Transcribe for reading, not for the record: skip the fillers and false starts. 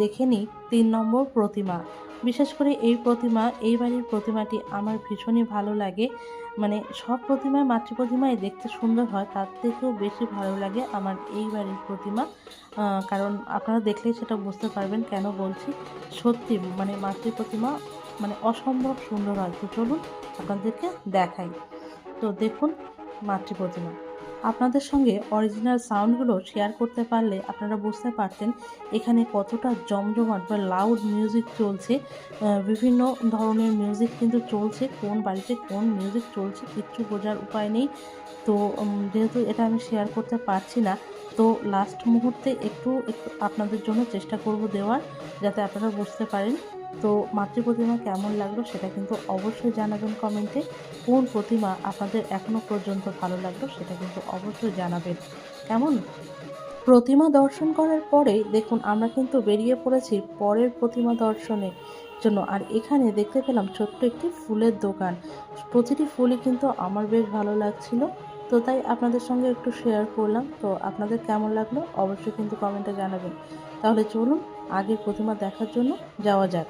দেখে নিই ৩ নম্বর প্রতিমা। বিশেষ করে এই প্রতিমা, এই বাড়ির প্রতিমাটি আমার ভীষণই ভালো লাগে। মানে সব প্রতিমায় মাতৃ প্রতিমাই দেখতে সুন্দর হয়, তার থেকেও বেশি ভালো লাগে আমার এই বাড়ির প্রতিমা। কারণ আপনারা দেখলেই সেটা বুঝতে পারবেন কেন বলছি। সত্যি মানে মাতৃ প্রতিমা মানে অসম্ভব সুন্দর হয়। তো চলুন আপনাদেরকে দেখাই। তো দেখুন মাতৃ প্রতিমা। আপনাদের সঙ্গে অরিজিনাল সাউন্ডগুলো শেয়ার করতে পারলে আপনারা বুঝতে পারতেন এখানে কতটা জমজমাট বা লাউড মিউজিক চলছে। বিভিন্ন ধরনের মিউজিক কিন্তু চলছে। কোন বাড়িতে কোন মিউজিক চলছে কিচ্ছু বোঝার উপায় নেই। তো যেহেতু এটা আমি শেয়ার করতে পারছি না, তো লাস্ট মুহূর্তে একটু আপনাদের জন্য চেষ্টা করব দেওয়ার, যাতে আপনারা বুঝতে পারেন। তো মাতৃ প্রতিমা কেমন লাগলো সেটা কিন্তু অবশ্যই জানাবেন কমেন্টে। কোন প্রতিমা আপনাদের এখনো পর্যন্ত ভালো লাগলো সেটা কিন্তু অবশ্যই জানাবেন। কেমন? প্রতিমা দর্শন করার পরে দেখুন আমরা কিন্তু বেরিয়ে পড়েছি পরের প্রতিমা দর্শনের জন্য। আর এখানে দেখতে পেলাম ছোট্ট একটি ফুলের দোকান। প্রতিটি ফুলই কিন্তু আমার বেশ ভালো লাগছিল। তো তাই আপনাদের সঙ্গে একটু শেয়ার করলাম। তো আপনাদের কেমন লাগলো অবশ্যই কিন্তু কমেন্টে জানাবেন। তাহলে চলুন আগের প্রতিমা দেখার জন্য যাওয়া যাক।